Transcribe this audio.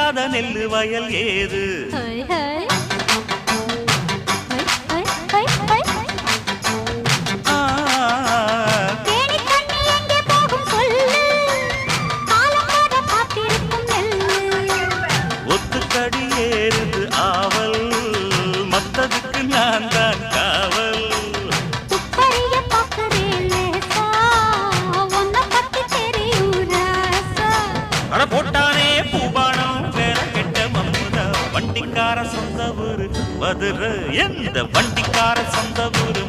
விதைக்காத நெல்லு வயல் ஏது ஒத்துக்கடி ஏறுது ஆவல் மத்ததுக்கு நான் தான் காவல் போட்டானே பூபானம் வேற கெட்ட மம்முதா வண்டிக்கார சொந்த ஊரு மதுரை எந்த வண்டிக்கார சொந்த ஊரு